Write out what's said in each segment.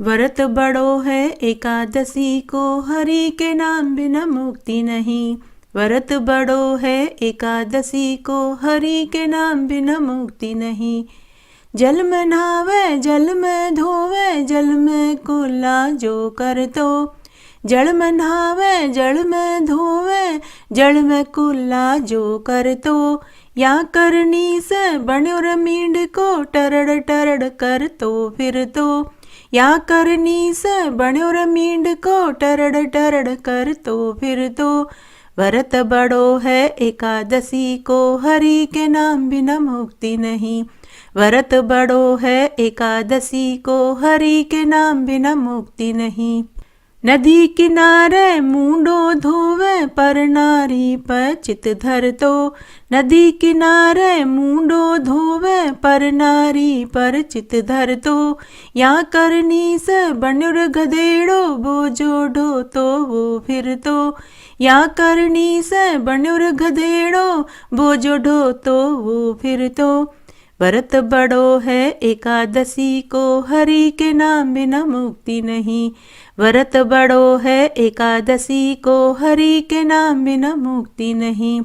व्रत बड़ो है एकादशी को, हरि के नाम बिना मुक्ति नहीं। व्रत बड़ो है एकादशी को, हरि के नाम बिना मुक्ति नहीं। जल में नहावे जल में धोवे, जल में कुल्ला जो कर तो। जल में नहावे जल में धोवे, जल में कुल्ला जो कर तो। या करनी से बण्यो रमींड को, टरड़ टरड़ कर तो फिर तो। या करनी से बण्यो रमींड को, टरड़ टरड़ कर तो फिर तो। व्रत बड़ो है एकादशी को, हरि के नाम बिना मुक्ति नहीं। व्रत बड़ो है एकादशी को, हरि के नाम बिना मुक्ति नहीं। नदी किनारे मुंडो धोवे, पर नारी पर चित धर तो। नदी किनारे मुंडो धोवे, पर नारी पर चित धर तो। या करनी से बण्युर गधेड़ो, बोझो ढो तो वो फिर तो। या करनी से बण्युर गधेड़ो, बोझो ढो तो वो फिर तो। व्रत बड़ो है एकादशी को, हरि के नाम बिना मुक्ति नहीं। व्रत बड़ो है एकादशी को, हरि के नाम बिना मुक्ति नहीं।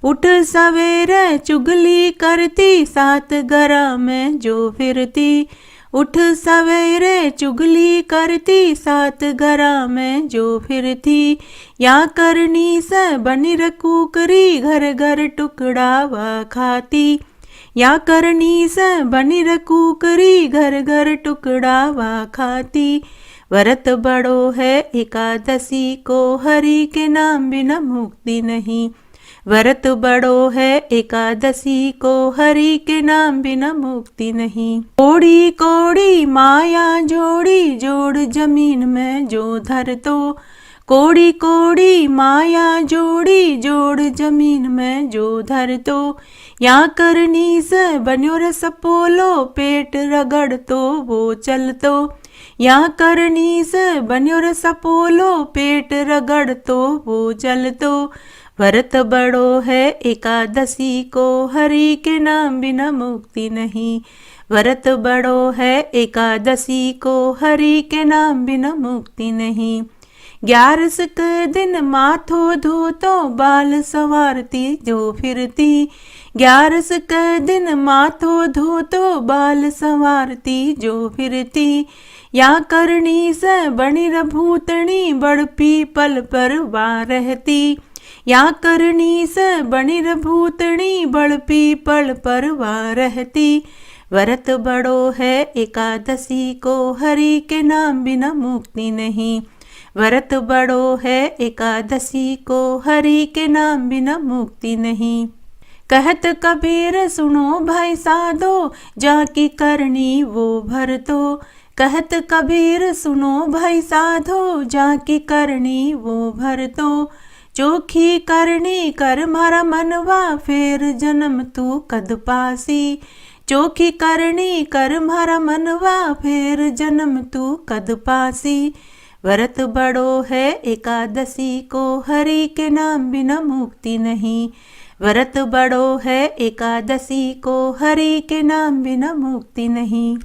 उठ सवेरे चुगली करती, सात गरा में जो फिरती। उठ सवेरे चुगली करती, सात गरा में जो फिरती। या करनी से बनी रकूकरी, घर घर टुकड़ावा खाती। या करनी से बनी रकूकरी, घर घर टुकड़ावा खाती। व्रत बड़ो है एकादशी को, हरि के नाम बिना मुक्ति नहीं। व्रत बड़ो है एकादशी को, हरि के नाम बिना मुक्ति नहीं। कोड़ी कोड़ी माया जोड़ी, जोड़ जमीन में जो धर तो। कोड़ी कोड़ी माया जोड़ी, जोड़ जमीन में जो धर तो। या करनी से बन्यो रस पोलो, पेट रगड़ तो वो चल तो। या करनी से बन्यो रस पोलो, पेट रगड़ तो वो चल तो। व्रत बड़ो है एकादशी को, हरि के नाम बिना मुक्ति नहीं। व्रत बड़ो है एकादशी को, हरि के नाम बिना मुक्ति नहीं। 11 के दिन माथो धोतो, बाल संवारती जो फिरती। 11 के दिन माथो धोतो, बाल संवारती जो फिरती। या करनी से बनी रभूतनी, बड़ पीपल पर वा रहती। या करनी से बनी रभूतनी, बड़ पीपल पर वा रहती। व्रत बड़ो है एकादशी को, हरि के नाम बिना मुक्ति नहीं। व्रत बड़ो है एकादशी को, हरि के नाम बिना मुक्ति नहीं। कहत कबीर सुनो भाई साधो, जाकी करनी वो भर तो। कहत कबीर सुनो भाई साधो, जाकी करनी वो भर तो। चोखी करनी कर मारा मनवा, फेर जन्म तू कद पासी। चोखी करनी कर मारा मनवा, फेर जन्म तू कद पासी। व्रत बड़ो है एकादशी को, हरि के नाम बिना मुक्ति नहीं। व्रत बड़ो है एकादशी को, हरि के नाम बिना मुक्ति नहीं।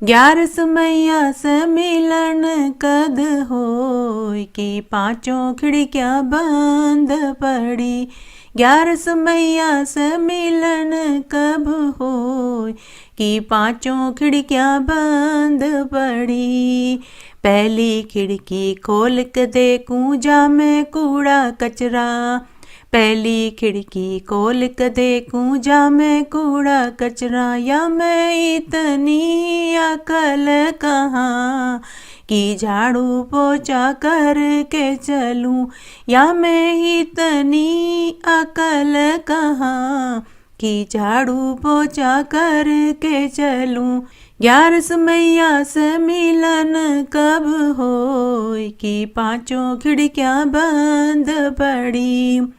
11 मैया से मिलन कद होय, कि पांचों खिड़कियां बंद पड़ी। 11 मैया से मिलन कब होय, कि पांचों खिड़कियां बंद पड़ी। पहली खिड़की खोल के देखूं, जा मैं कूड़ा कचरा। पहली खिड़की खोल के देखूं, जा मैं कूड़ा कचरा। या मैं इतनी अकल कहाँ, कि झाड़ू पोछा करके चलूं। या मैं इतनी अकल कहाँ, कि झाड़ू पोछा करके चलूं। 11 मैया से मिलन कब होय, कि पांचों खिड़कियां बंद पड़ी।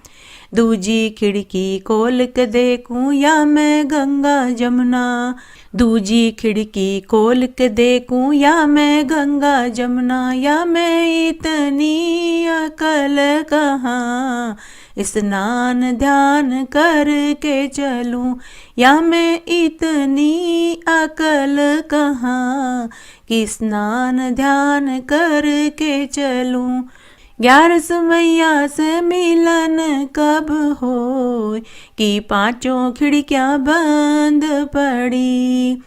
दूजी खिड़की खोल के देखूं, या मैं गंगा जमुना। दूजी खिड़की खोल के देखूं, या मैं गंगा जमुना। या मैं इतनी अकल कहाँ, स्नान ध्यान करके चलूं, या मैं इतनी अकल कहाँ कि स्नान ध्यान करके चलूं। 11 मैया से मिलन कब हो कि पांचों खिड़कियां बंद पड़ी।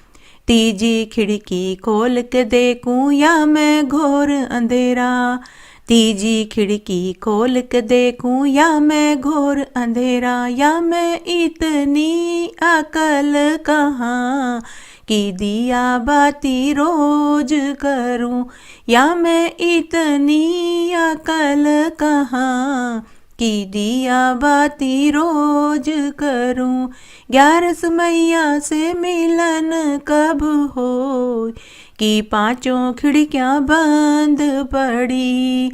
तीजी खिड़की खोल के देखूं या मैं घोर अंधेरा, तीजी खिड़की खोल के देखूं या मैं घोर अंधेरा। या मैं इतनी अकल कहाँ कि दिया बाती रोज करूं, या मैं इतनी अकल कहाँ कि दिया बाती रोज करूं। 11 मैया से मिलन कब हो कि पांचों खिड़कियां बंद पड़ी।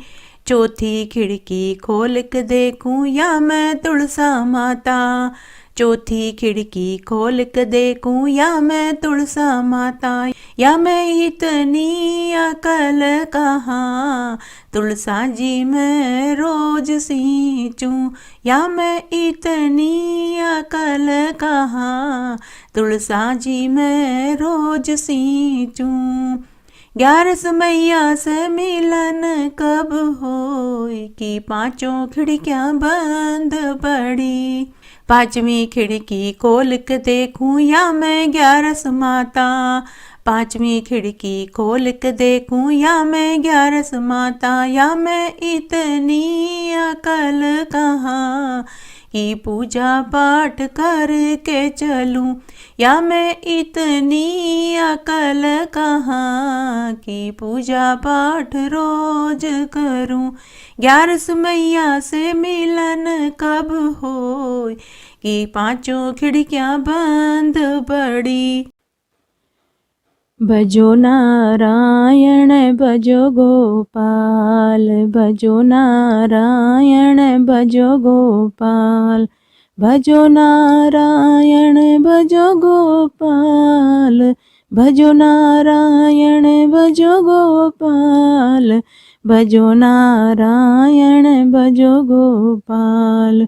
चौथी खिड़की खोल के देखूं या मैं तुलसा माता, चौथी खिड़की खोल के देखूं या मैं तुलसा माता। या मैं इतनी अकल कहाँ तुलसा जी मैं रोज सींचूं, या मैं इतनी अकल कहाँ तुलसा जी मैं रोज सींचूं। 11 मैया से मिलन कब हो कि पांचों खिड़कियां बंद पड़ी। पांचवी खिड़की खोल के देखूं या मैं 11 माता, पांचवी खिड़की खोल के देखूं या मैं 11 माता। या मैं इतनी अकल कहाँ कि पूजा पाठ करके चलूं, या मैं इतनी अकल कहाँ कि पूजा पाठ रोज करूं। 11 मैया से मिलन कब हो कि पांचों खिड़कियां बंद पड़ी। भजो नारायण भजो गोपाल, भजो नारायण भजो गोपाल, भजो नारायण भजो गोपाल, भजो नारायण भजो गोपाल, भजो नारायण भजो गोपाल।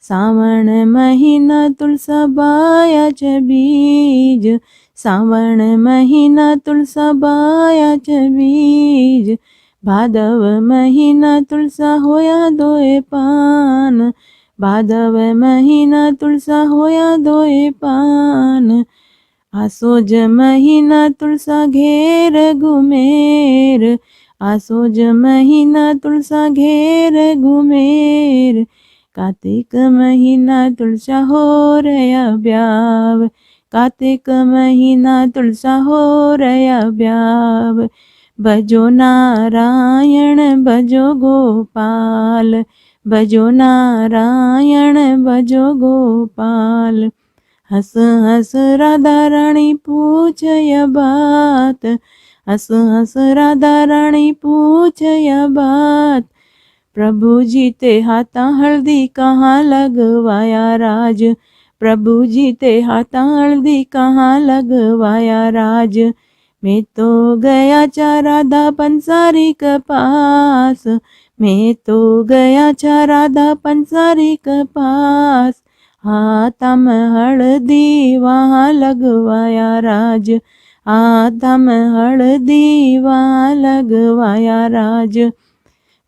सावण महीना तुलसा बायाच बीज, सावण महीना तुलसा बायाच बीज, भादव महीना तुलसा होया दोए पान, भादव महीना तुलसा होया दोए पान। आसोज महीना तुलसा घेर घुमेर, आसोज महीना तुलसा घेर घुमेर। कार्तिक महीना तुलसा हो रया ब्याव, कार्तिक महीना तुलसा हो रया ब्याव। भजो नारायण भजो गोपाल, भजो नारायण भजो गोपाल। हंस हंस राधा रानी पूछय बात, हंस हंस राधा रानी पूछय बात। प्रभु जी ते हाथा हल्दी कहाँ लगवाया राज, प्रभु जी ते हाथा हल्दी कहाँ लगवाया राज। मैं तो गया चा राधा पंसारी के पास, मैं तो गया चा राधा पंसारी के पास। हाथा में हल्दी वहाँ लगवाया राज, हाथा में हल्दी वहाँ लगवाया राज।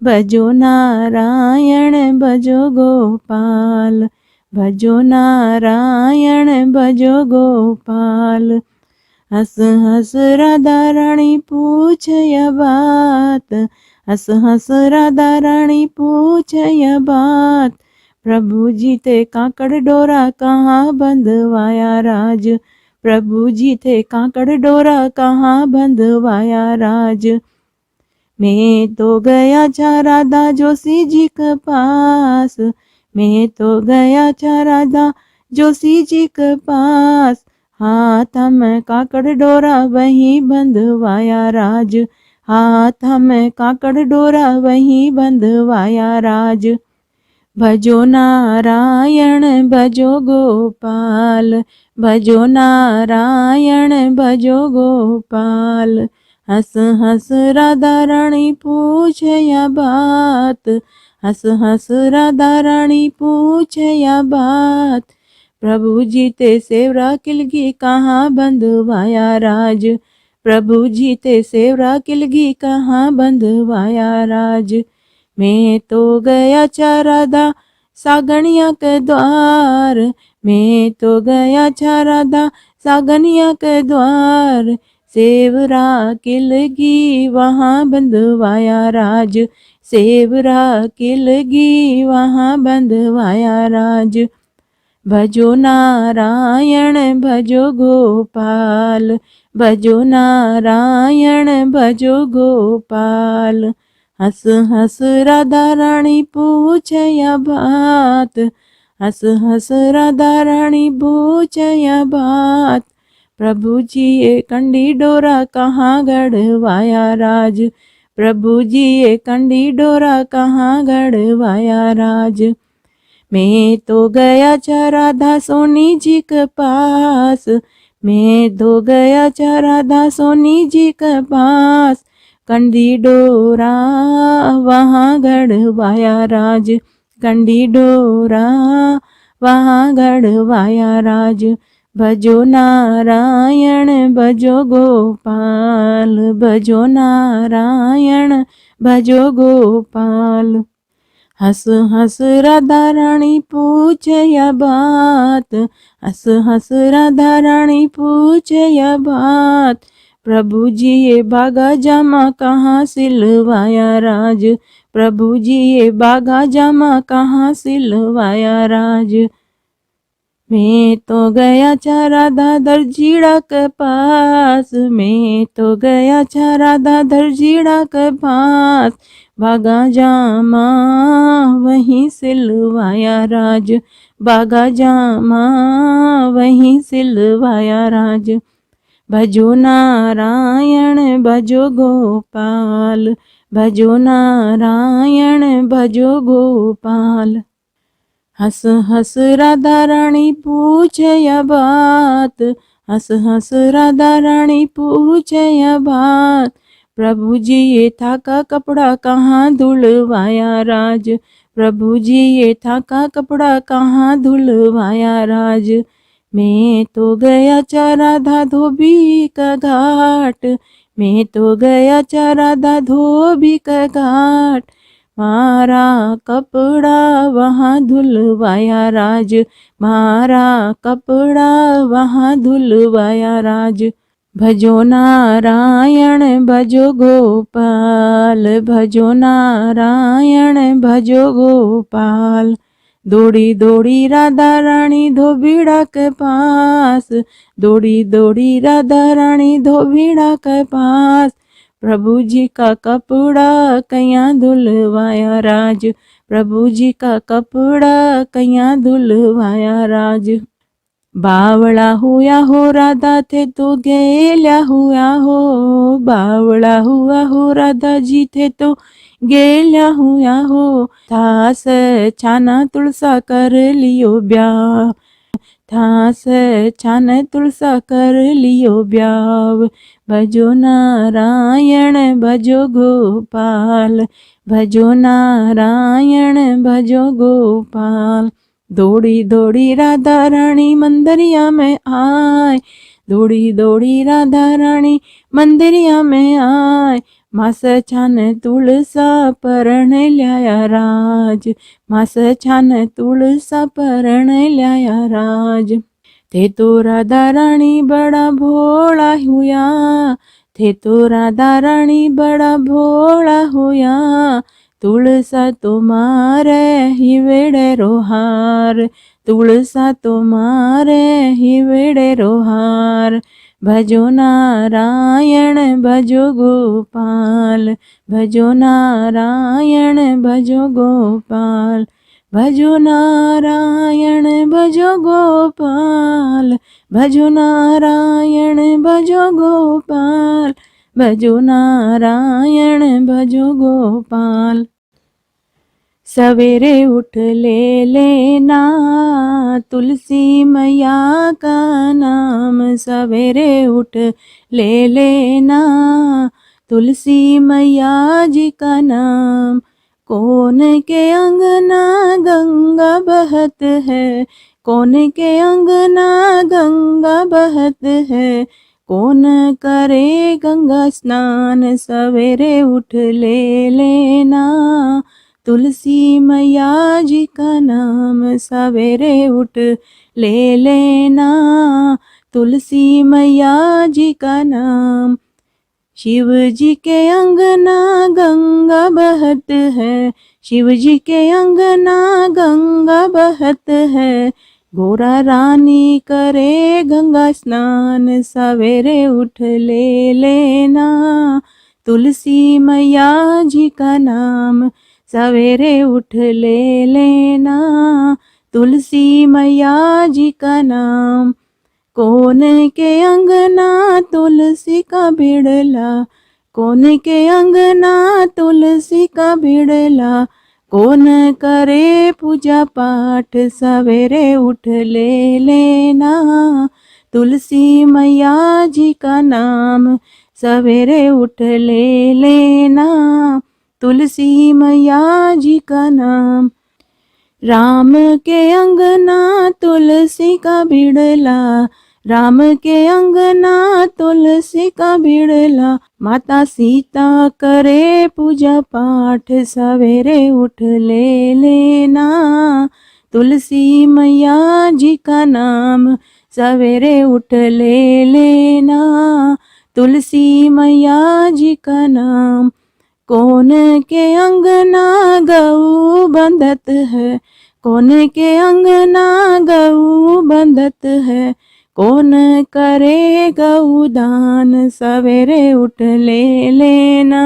भजो नारायण भजो गोपाल, भजो नारायण भजो गोपाल। हंस हंस राधा रानी पूछय बात, हंस हंस राधा रानी पूछय बात। प्रभु जी ते काकड़ डोरा कहाँ बंधवाया राज, प्रभु जी थे काकड़ डोरा कहाँ बंधवाया राज। मैं तो गया था राधा जोशी जी के पास, मैं तो गया था राधा जोशी जी के पास। हाथ में काकड़ डोरा वहीं बंधवाया राज, हाथ में काकड़ डोरा वहीं बंधवाया राज। भजो नारायण भजो गोपाल, भजो नारायण भजो गोपाल। हंस हंस राधा रानी पूछया बात, हंस हंस राधा रानी पूछे या बात, प्रभु जी ते सेवरा किलगी कहाँ बंधवाया राज, प्रभु जी ते सेवरा किलगी कहाँ बंधवाया राज। मैं तो गया था राधा सागनिया के द्वार, मैं तो गया था राधा सागनिया के द्वार, सेवरा किलगी वहाँ बंधवाया राज, सेवरा किलगी वहाँ बंधवाया राज। भजो नारायण भजो गोपाल, भजो नारायण भजो गोपाल। हंस हंस राधा रानी पूछे या बात, हंस हंस राधा रानी पूछे या बात, प्रभु जी ये कंडी डोरा कहाँ गड़वाया राज, प्रभु जी ये कंडी डोरा कहाँ गड़वाया राज। मैं तो गया था राधा सोनी जी के पास, मैं तो गया था राधा सोनी जी के पास, कंडी डोरा वहाँ गड़वाया राज, कंडी डोरा वहाँ गड़वाया राज। भजो नारायण भजो गोपाल, भजो नारायण भजो गोपाल। हंस हंस राधा रानी पूछे या बात, हंस हंस राधा रानी पूछे या बात, प्रभु जी ये बागा जामा कहाँ सिलवाया राज, प्रभु जी ये बागा जामा कहाँ सिलवाया राज। मैं तो गया था राधा दर्जीड़ा के पास, मैं तो गया था राधा दर्जीड़ा के पास, बागा जामा वहीं सिलवाया राज, बागा जामा वहीं सिलवाया राज। भजो नारायण भजो गोपाल, भजो नारायण भजो गोपाल। हंस हंस राधा रानी पूछे या बात, हंस हंस राधा रानी पूछे या बात, प्रभु जी ये था का कपड़ा कहाँ धुलवाया राज, प्रभु जी ये था का कपड़ा कहाँ धुलवाया राज। मैं तो गया था राधा धोबी का घाट, मैं तो गया था राधा धोबी का घाट, मारा कपड़ा वहाँ धुलवाया राज, मारा कपड़ा वहाँ धुलवाया राज। भजो नारायण भजो गोपाल, भजो नारायण भजो गोपाल। दौड़ी दौड़ी राधा रानी धोबीड़ा के पास, दौड़ी दौड़ी राधा रानी धोबीड़ा के पास, प्रभु जी का कपड़ा कहाँ धुलवाया राज, प्रभु जी का कपड़ा कहाँ धुलवाया राज। बावळा हुआ हो राधा थे तो गेल्या हुआ हो, बावळा हुआ हो राधा जी थे तो गेल्या हुआ हो, थास छाना तुलसा कर लियो ब्याह, थास छान तुलसा कर लियो ब्याव। भजो नारायण भजो गोपाल, भजो नारायण भजो गोपाल। दौड़ी दौड़ी राधा रानी मंदिरिया में आए, दौड़ी दौड़ी राधा रानी मंदिरिया में आए, मास छान तुलसा परण ल्याया राज, मास छान तुलसा परण ल्याया राज। थे तो राधा रानी बड़ा भोला हुआ, थे तो राधा रानी बड़ा भोला हुआ, तुलसा तुम्हारे ही वेड़े रोहार, तुलसा तुम्हारे ही वेड़े रोहार। भजो नारायण भजो गोपाल, भजो नारायण भजो गोपाल, भजो नारायण भजो गोपाल, भजो नारायण भजो गोपाल, भजो नारायण भजो गोपाल। सवेरे उठ ले लेना तुलसी मैया का नाम, सवेरे उठ ले लेना तुलसी मैया जी का नाम, कौन के अंगना गंगा बहत है, कौन के अंगना गंगा बहत है, कौन करे गंगा स्नान सवेरे उठ ले लेना। तुलसी मैया जी का नाम सवेरे उठ ले लेना, तुलसी मैया जी का नाम। शिव जी के अंगना गंगा बहत है, शिव जी के अंगना गंगा बहत है, गोरा रानी करे गंगा स्नान सवेरे उठ ले लेना। तुलसी मैया जी का नाम सवेरे उठ ले लेना, तुलसी मैया जी का नाम। कौन के अंगना तुलसी का बिड़ला, कौन के अंगना तुलसी का बिड़ला, कौन करे पूजा पाठ सवेरे उठ ले लेना। तुलसी मैया जी का नाम सवेरे उठ ले लेना, तुलसी मैया जी का नाम। राम के अंगना तुलसी का बिड़ला, राम के अंगना तुलसी का बिड़ला, माता सीता करे पूजा पाठ सवेरे उठ ले लेना। तुलसी मैया जी का नाम सवेरे उठ ले लेना, तुलसी मैया जी का नाम। कौन के अंगना गऊ बंधत है, कौन के अंगना गऊ बंधत है, कौन करे गऊ दान सवेरे उठ ले लेना।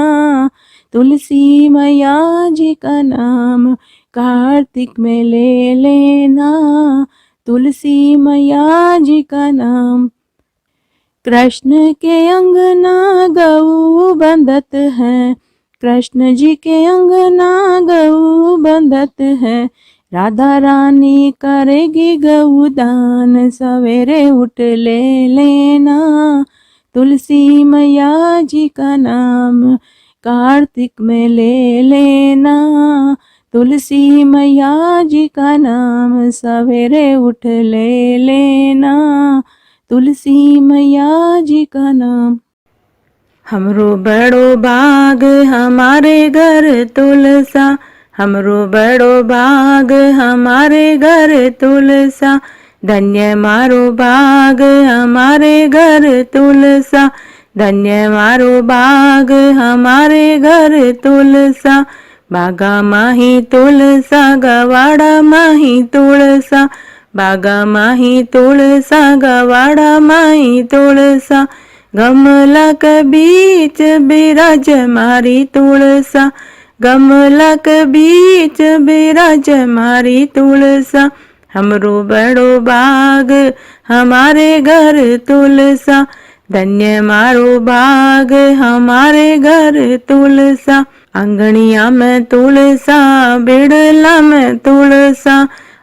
तुलसी मैया जी का नाम कार्तिक में ले लेना, तुलसी मैया जी का नाम। कृष्ण के अंगना गऊ बंधत है, कृष्ण जी के अंगना गऊ बंधत है, राधा रानी करेगी गऊ दान सवेरे उठ ले लेना। तुलसी मैया जी का नाम कार्तिक में ले लेना, तुलसी मैया जी का नाम सवेरे उठ ले लेना, तुलसी मैया जी का नाम। हमरो बड़ो बाग हमारे घर तुलसा, हमरो बड़ो बाग हमारे घर तुलसा, धन्य मारो बाग हमारे घर तुलसा, धन्य मारो बाग हमारे घर तुलसा। बागा माही तुलसा गवाड़ा माही तुलसा, बागा माही तुलसा गवाड़ा माही तुलसा, गमला के बीच बिराज मारी तुलसा, गमला के बीच बिराज मारी तुलसा। हमरो बड़ो बाग हमारे घर तुलसा, धन्य मारो बाग हमारे घर तुलसा। आंगनिया में तुलसा बिड़ला में तुलसा,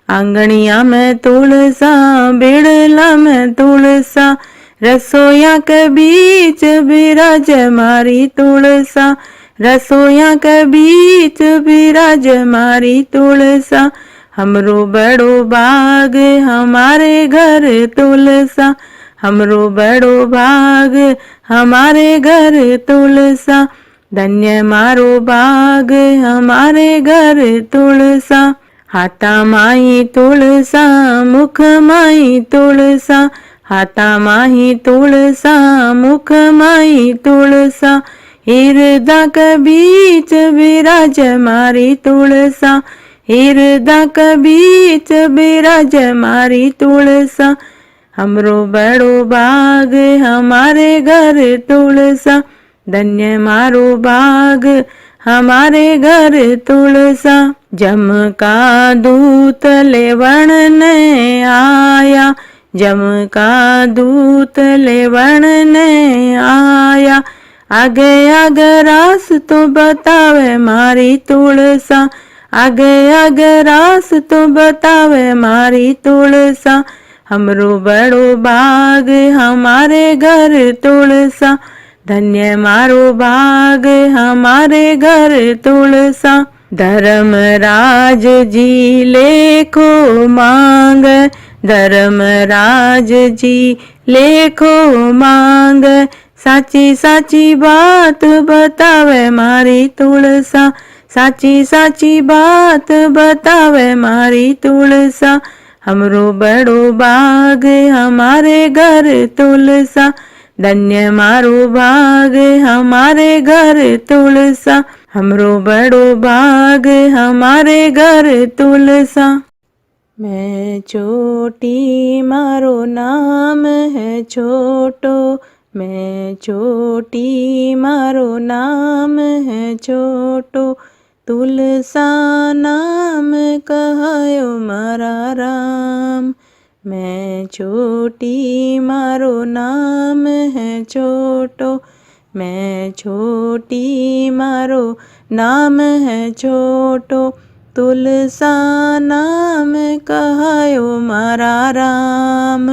आंगनिया में तुलसा बिड़ला में तुलसा, रसोया के बीच बिराज मारी तुलसा, रसोया के बीच बिराज मारी तुलसा। हमरो बड़ो बाग हमारे घर तुलसा, हमरो बड़ो बाग हमारे घर तुलसा, धन्य मारो बाग हमारे घर तुलसा। हाथा माही तुलसा मुख माही तुलसा, हाथा माही तुलसा मुख माही तुलसा, हृदय के बीच विराज मारी तुलसा, हृदय के बीच विराज मारी तुलसा। हमरो बड़ो बाग हमारे घर तुलसा, धन्य मारो बाग हमारे घर तुलसा। जम का दूत लेवण ने आया, जम का दूत लेवण ने आया, आगे आगे रास तो बतावे मारी तुलसा, आगे आगे रास तो बतावे मारी तुलसा। हमरो बड़ो बाग हमारे घर तुलसा, धन्य मारो बाग हमारे घर तुलसा। धर्मराज जी लेखो मांग, धर्मराज जी लेखो मांग, साची साची बात बतावे मारी तुलसा, साची साची बात बतावे मारी तुलसा। हमरो बड़ो बाग हमारे घर तुलसा, धन्य मारो बाग हमारे घर तुलसा, हमरो बड़ो बाग हमारे घर तुलसा। मैं छोटी मारो नाम है छोटो, मैं छोटी मारो नाम है छोटो, तुलसा नाम कहायो मारा राम। मैं छोटी मारो नाम है छोटो, मैं छोटी मारो नाम है छोटो, तुलसा नाम कहायो मारा राम।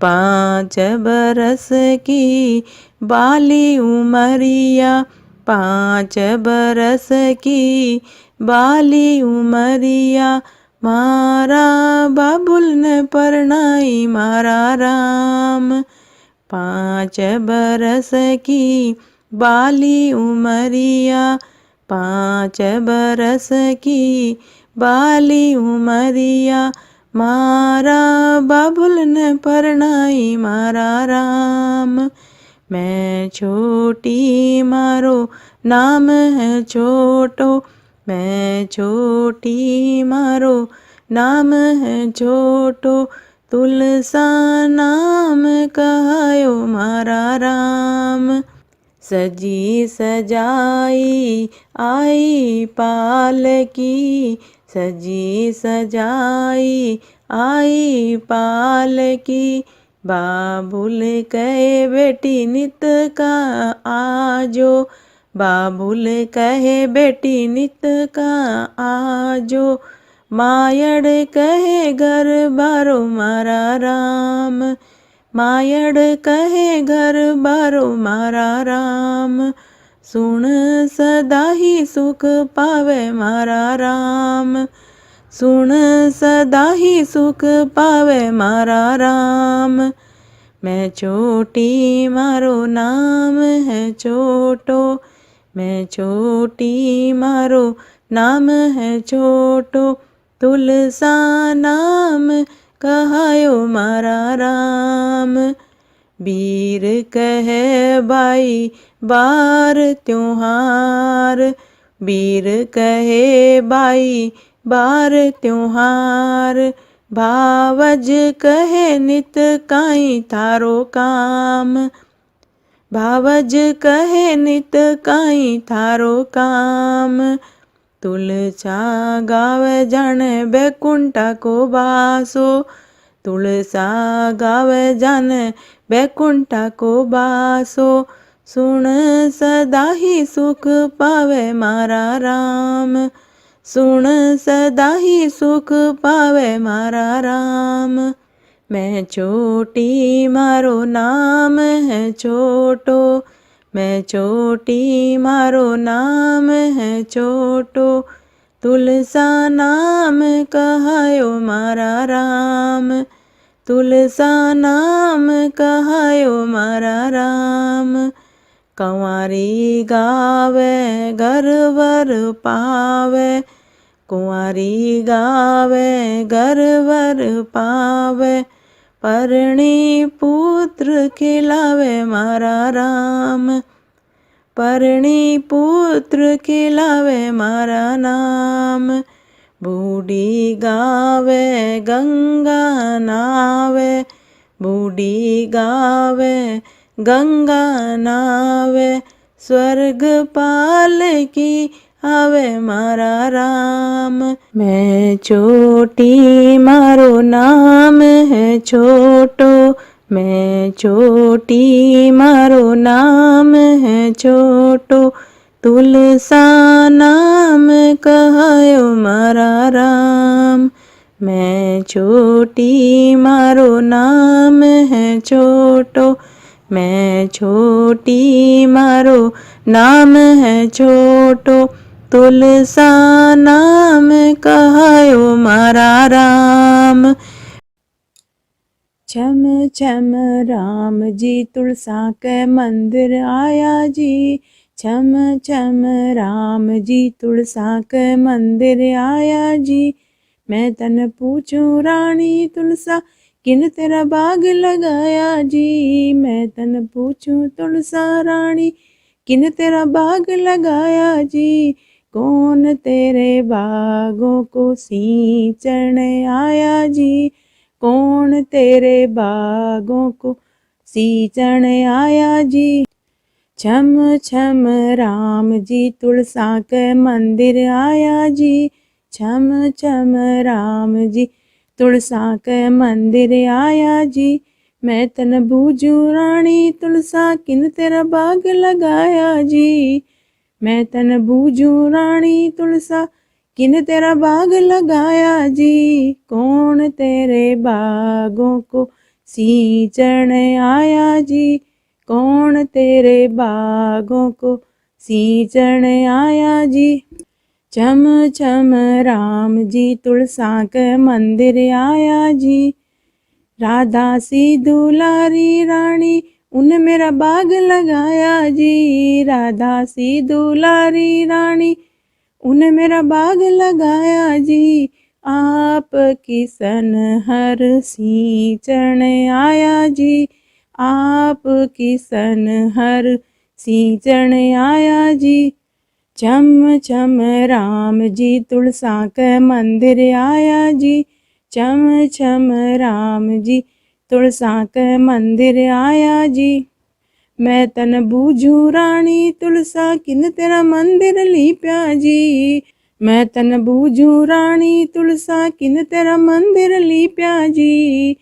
5 बरस की बाली उमरिया, 5 बरस की बाली उमरिया, मारा बाबुल ने परनाई मारा राम। 5 बरस की बाली उमरिया, 5 बरस की बाली उमरिया, मारा बाबुल ने परनाई मारा राम। मैं छोटी मारो नाम है छोटो, मैं छोटी मारो नाम है छोटो, तुलसा नाम कहायो मारा राम। सजी सजाई आई पालकी, सजी सजाई आई पालकी, बाबुल कहे बेटी नित का आजो, बाबुल कहे बेटी नित का आजो, मायड़ कहे घर बारो मारा राम, मायड़ कहे घर बारो मारा राम। सुन सदा ही सुख पावे मारा राम, सुन सदा ही सुख पावे मारा राम। मैं छोटी मारो नाम है छोटो, मैं छोटी मारो नाम है छोटो, तुलसा नाम कहायो मारा राम। वीर कहे बाई बार त्योहार, वीर कहे बाई बार त्योहार, भावज कहे नित काई थारो काम, भावज कहे नित काई थारो काम। तुलसा गावे जाने बैकुंठा को बासो, तुलसा गावे जाने बैकुंठा को बासो, सुन सदा ही सुख पावे मारा राम, सुन सदा ही सुख पावे मारा राम। मैं छोटी मारो नाम है छोटो, मैं छोटी मारो नाम है छोटो, तुलसा नाम कहायो मारा राम, तुलसा नाम कहायो मारा राम। कंवारी गावे घर वर पावे, कुंवारी गावे घर वर पावे, परणी पुत्र खिलावे मारा राम, परणी पुत्र खिलावे मारा नाम। बूढ़ी गावे गंगा नावे, बूढ़ी गावे गंगा नावे, स्वर्ग पाल की आवे मारा राम। मैं छोटी मारो नाम है छोटो, मैं छोटी मारो नाम है छोटो, तुलसा नाम कहायो मारा राम। मैं छोटी मारो नाम है छोटो, मैं छोटी मारो नाम है छोटो, तुलसा नाम कहायो मारा राम। छम छम राम जी तुलसा के मंदिर आया जी। छम छम राम जी तुलसा के मंदिर आया जी। मैं तन पूछूं रानी तुलसा किन तेरा बाग लगाया जी। मैं तन पूछूं तुलसा रानी किन तेरा बाग लगाया जी। कौन तेरे बागों को सींचन आया जी। कौन तेरे बागों को सींचन आया जी। छम छम राम जी तुलसा के मंदिर आया जी। छम छम राम जी तुलसा के मंदिर आया जी। मैं तन बूझू रानी तुलसा किन तेरा बाग लगाया जी। मैं तन बूझू रानी तुलसा किन तेरा बाग लगाया जी। कौन तेरे बागों को सींचन आया जी। कौन तेरे बागों को सींचन आया जी। छम छम राम जी तुलसा के मंदिर आया जी। राधा सी दुलारी रानी उन मेरा बाग लगाया जी। राधा सी दुलारी रानी उन मेरा बाग लगाया जी। आप किसन हर सींचन आया जी। आप किसन हर सींचन आया जी। छम छम राम जी तुलसा के मंदिर आया जी। छम छम राम जी तुलसा के मंदिर आया जी। मैं तन बूझू रानी तुलसा किन तेरा मंदिर लीप्या जी। मैं तन बूझू रानी तुलसा किन तेरा मंदिर लीप्या जी।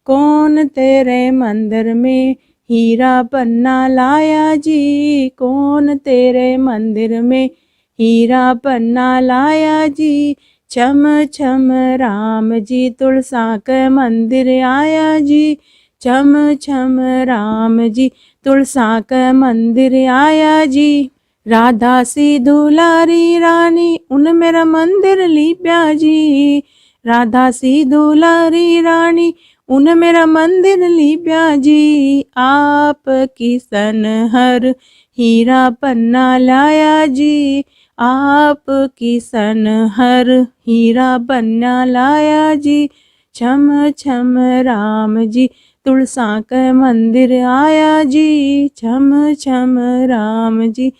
कौन तेरे मंदिर में हीरा पन्ना लाया जी। कौन तेरे मंदिर में हीरा पन्ना लाया जी। छम छम राम जी तुलसा के मंदिर आया जी। छम छम राम जी तुलसा के मंदिर आया जी। राधा सी दुलारी रानी उन मेरा मंदिर लीप्या जी। राधा सी दुलारी रानी उन मेरा मंदिर लीप्या जी। आप किसन हर हीरा पन्ना लाया जी। आप किसन हर हीरा पन्ना लाया जी। छम छम राम जी तुलसा के मंदिर आया जी। छम छम राम जी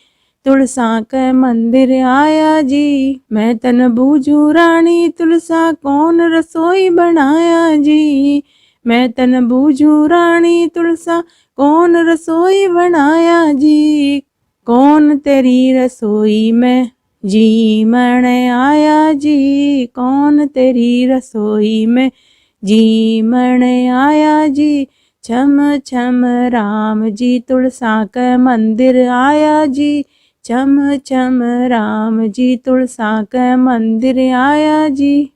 तुलसा के मंदिर आया जी। मैं तन बूझू रानी तुलसा कौन रसोई बनाया जी। मैं तन बूझू रानी तुलसा कौन रसोई बनाया जी। कौन तेरी रसोई में जी मन आया जी। कौन तेरी रसोई में जी मन आया जी। छम छम राम जी तुलसा के मंदिर आया जी। छम छम राम जी तुलसा के मंदिर आया जी।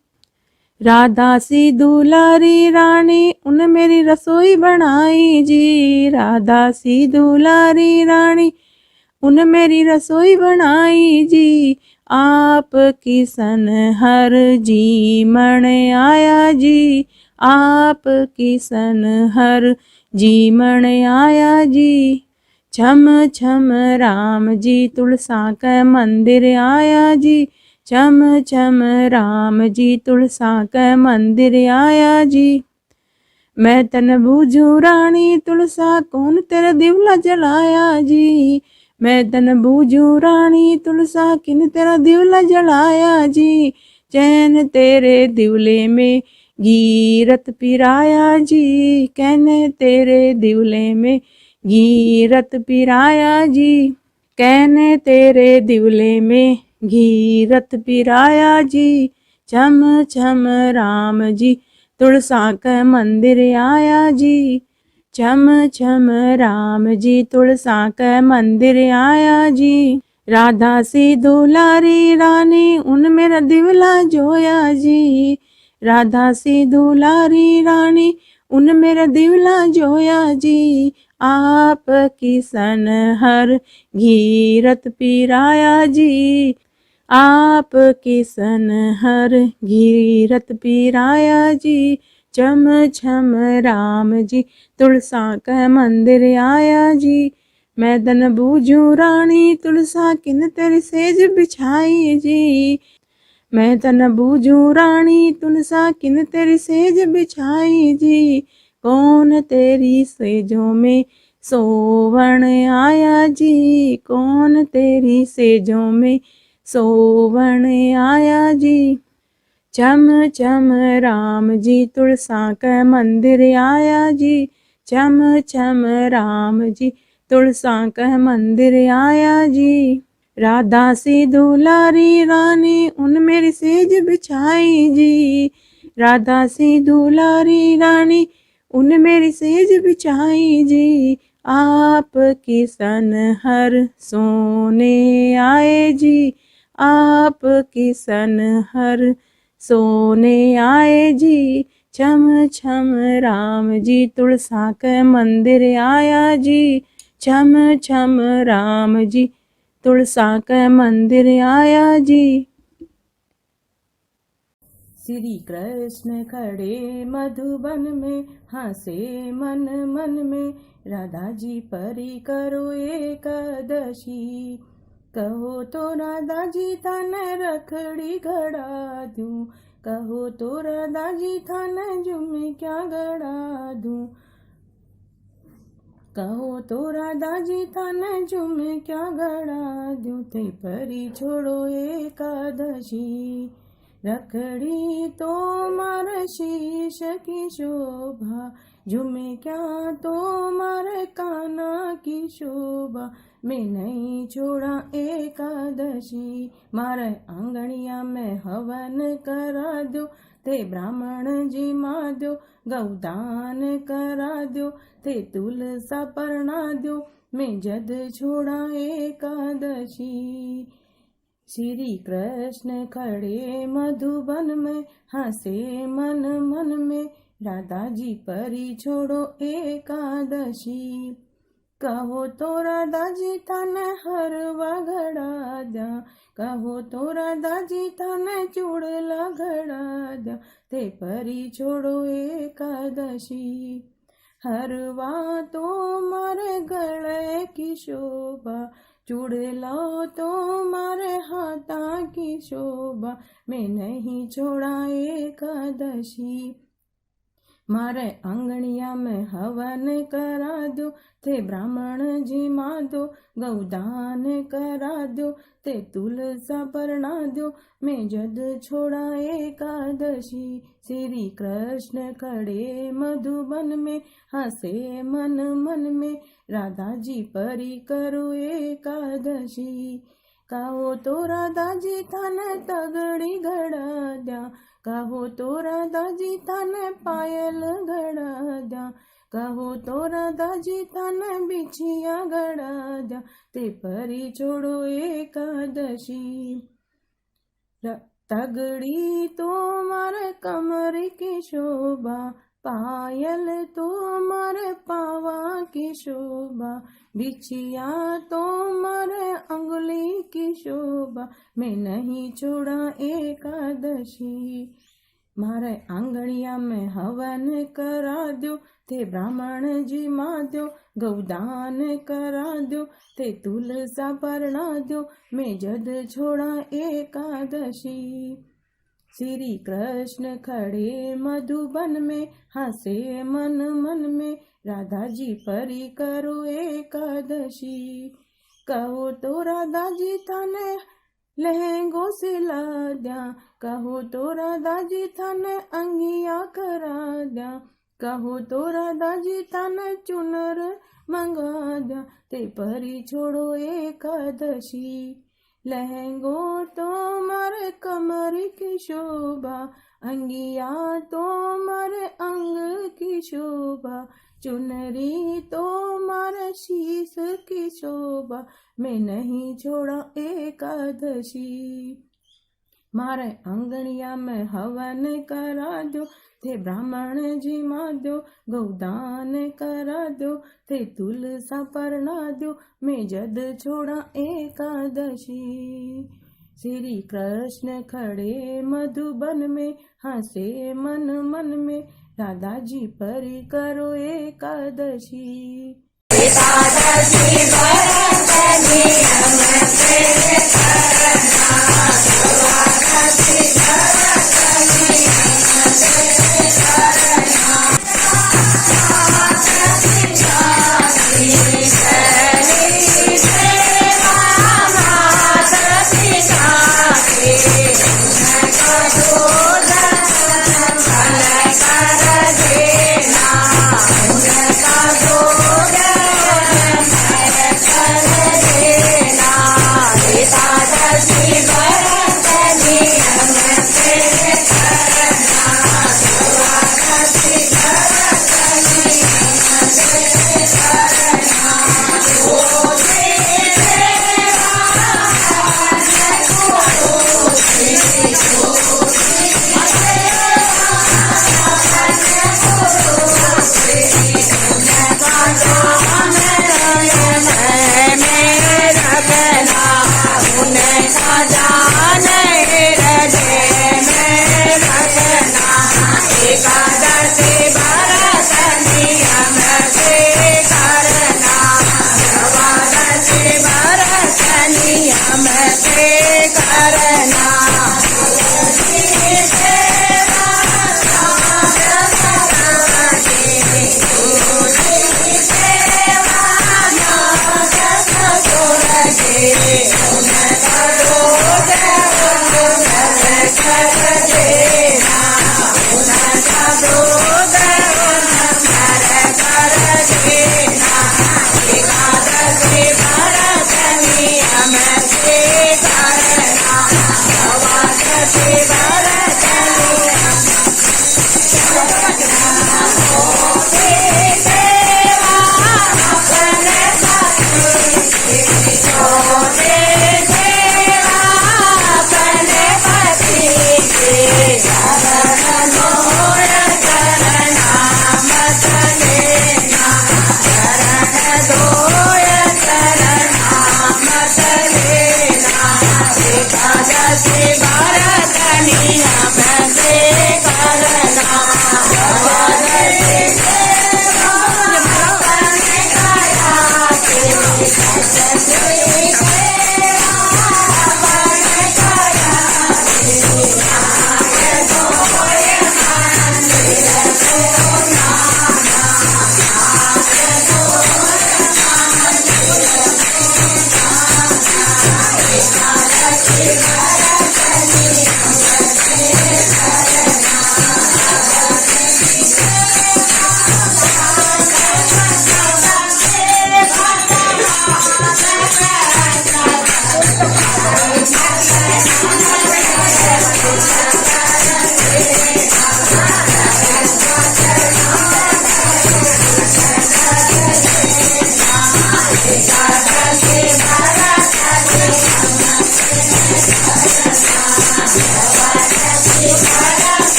राधा सी दुलारी रानी उन मेरी रसोई बनाई जी। राधा सी दुलारी रानी उन मेरी रसोई बनाई जी। आप किसन हर जी मन आया जी। आप किसन हर जी मन आया जी। छम छम राम जी तुलसा के मंदिर आया जी। छम छम राम जी तुलसा के मंदिर आया जी। मैं तन बूझू रानी तुलसा कौन तेरा दिवला जलाया जी। मैं तन बूझू रानी तुलसा किन तेरा दिवला जलाया जी। चैन तेरे दिवले में गीरत पिराया जी। कहने तेरे दिवले में गीरत पिराया जी। कहने तेरे दिवले में घीरत पिराया जी। छम छम राम जी तुलसा के मंदिर आया जी। छम छम राम जी तुलसा के मंदिर आया जी। राधा सी दुलारी रानी उन मेरा दिवला जोया जी। राधा सी दुलारी रानी उन मेरा दिवला जोया जी। आप किसन हर घीरत पिराया जी। आप किसन हर घीरत पीराया जी, चम छम राम जी तुलसा का मंदिर आया जी। मैं तन बूझू रानी तुलसा किन तेरी सेज बिछाई जी, मैं तन बूझू रानी तुलसा किन तेरी सेज बिछाई जी। कौन तेरी सेजों में सोवण आया जी, कौन तेरी सेजों में सोवण आया जी। चम चम राम जी तुलसा का मंदिर आया जी, चम चम राम जी तुलसा का मंदिर आया जी। राधा सी दुलारी रानी उन मेरी सेज बिछाई जी, राधा सी दुलारी रानी उन मेरी सेज बिछाई जी। आप किसन हर सोने आए जी, आप किसन हर सोने आए जी। छम छम राम जी तुलसा के मंदिर आया जी, छम छम राम जी तुलसा के मंदिर आया जी। श्री कृष्ण खड़े मधुबन में, हंसे मन मन में, राधा जी परी करो एकादशी। कहो तो राधा जी थान रखड़ी गड़ा दूं, कहो तो राधा जी थान जुम्मे क्या गड़ा दूं, कहो तो राधा जी थान जुम्मे क्या गड़ा दूं। ते परी छोड़ो एकादशी, रखड़ी तो मार शीश की शोभा, झूमे क्या तो मार काना की शोभा। मैं नहीं छोड़ा एकादशी, मारे आंगणिया में हवन करा दो, ते ब्राह्मण जी मा दो, गौदान करा दो, ते तुलसा परणा दो। मैं जद छोड़ा एकादशी। श्री कृष्ण खड़े मधुबन में, हंसे मन मन में, राधा जी परी छोड़ो एकादशी। कहो तो राधा जी थान हरवा घड़ा द्या, कहो तो राधा जी थान चूड़ला घड़ा द्या, ते परी छोड़ो एकादशी। हरवा तो मारे गले की शोभा, चूड़ला तो मारे हाथा की शोभा। मैं नहीं छोड़ा एकादशी, मारे आंगणिया में हवन करा दो, ते ब्राह्मण जी मा दो, गौदान करा दो, ते तुलसा परणा दो। मैं जद छोड़ा एकादशी। श्री कृष्ण खड़े मधुबन में, हंसे मन मन में, राधा जी परी करो एकादशी। कहो तो राधा जी थान तगड़ी घड़ा द्या, कहो तो राधा जी थान पायल घड़ा द्या, कहो तो राधा जी थान बिछिया घड़ा द्या, ते परी छोड़ो एकादशी। तगड़ी तो मारे कमर की शोभा, पायल तो मारे पावा की शोभा, बिछिया तो मारे अंगुली की शोभा। मैं नहीं छोड़ा एकादशी, मारे आंगणिया में हवन करा दो, ते ब्राह्मण जी मा दो, गौदान करा दो, ते तुलसा परणा दो। मैं जद छोड़ा एकादशी। श्री कृष्ण खड़े मधुबन में, हंसे मन मन में, राधा जी परी करो एकादशी। कहो तो राधा जी थाने लहंगो सिला द्या, कहो तो राधा जी थाने अंगिया करा द्या, कहो तो राधा जी थाने चुनर मंगा द्या, ते परी छोड़ो एकादशी। लहंगो तो मारे कमर की शोभा, अंगिया तो मारे अंग की शोभा, चुनरी तो मारे शीश की शोभा। मैं नहीं छोड़ा एकादशी, मारे आंगणिया में हवन करा दो, ते ब्राह्मण जी मा दो, गौदान करा दो, ते तुलसा परणा दो। मैं जद छोड़ा एकादशी। श्री कृष्ण खड़े मधुबन में, हंसे मन मन में, राधा जी परी करो एकादशी। एकादशी व्रत नियम से करना, एकादशी व्रत नियम से करना।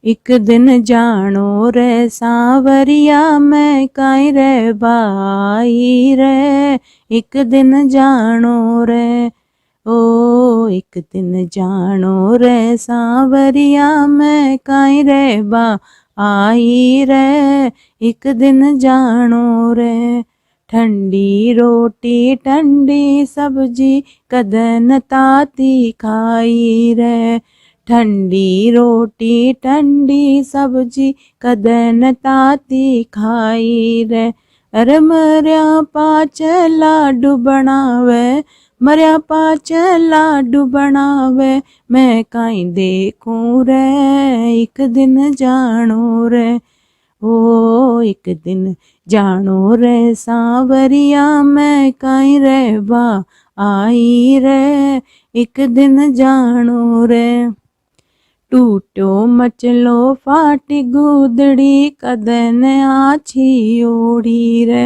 एक दिन जानो रे सांवरिया मैं काई रे बाई रे, एक दिन जानो रे ओ, एक दिन जानो रे सांवरिया मैं काई रे बा आई रे, एक दिन जानो रे। ठंडी रोटी ठंडी सब्जी कदन ताती खाई रे, ठंडी रोटी ठंडी सब्जी कदन ताती खाई रे। अरे मरिया पाच लाडू बनावे, मरिया पाच लाडू बनावे, मैं काई देखूं रे, एक दिन जानो रे ओ, एक दिन जानो रे सांवरिया मैं काई रे बा आई रे, एक दिन जानो रे। टूटो मचलो फाटी गुदड़ी कदन आछी ओढ़ी रे,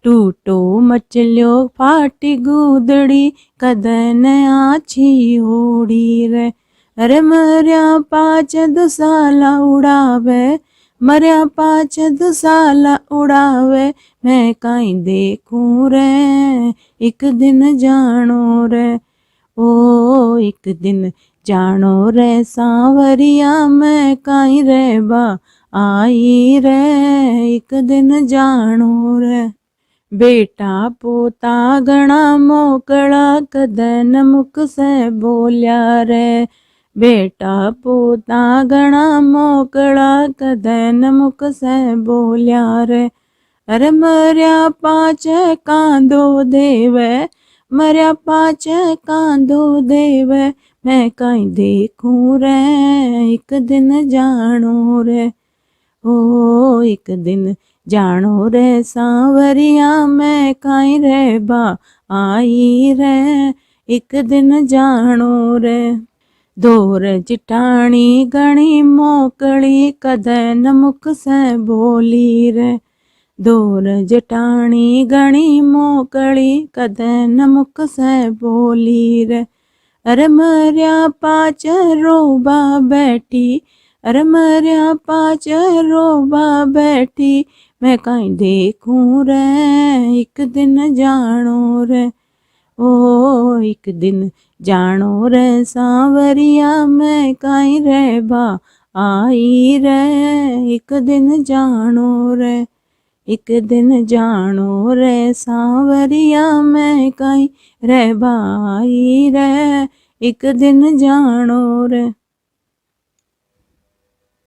टूटो मचलियो फाटी गूदड़ी कदन आछी ओड़ी रे। अरे मरिया पाँच दुसाला उड़ावे, मरिया पाँच दुसाला उड़ावे, मैं काई देखूं रे एक दिन जानो रे। ओ एक दिन जानो रे सांवरिया, मैं काई रे बा आई रे एक दिन जानो रे। बेटा पोता घणा मोकला कदन मुख से बोलिया रे। बेटा पोता घणा मोकला कदन मुख से बोलिया रे। अरे मरिया पाँच कांदो देवे, मरिया पाँच कांदो देवे, मैं काई देखूं रे एक दिन जानो रे। ओ एक दिन जानो रे सांवरिया, मैं काई रे बा आई रे एक दिन जानो रे। दोर जिटाणी घणी मोकली कदन मुख से बोली रे। दोर जटाणी घणी मोकली कदन मुख से बोली रे। अरे मरिया पाँच रोबा बैठी, अरे मरिया पाँच रोबा बैठी, मैं काई देखूं रे एक दिन जानो रे। ओ एक दिन जानो रे सांवरिया, मैं काई रे बा आई रे एक दिन जानो रे। एक दिन जानो रे सांवरिया, मैं काई रे बा आई रे एक दिन जानो रे।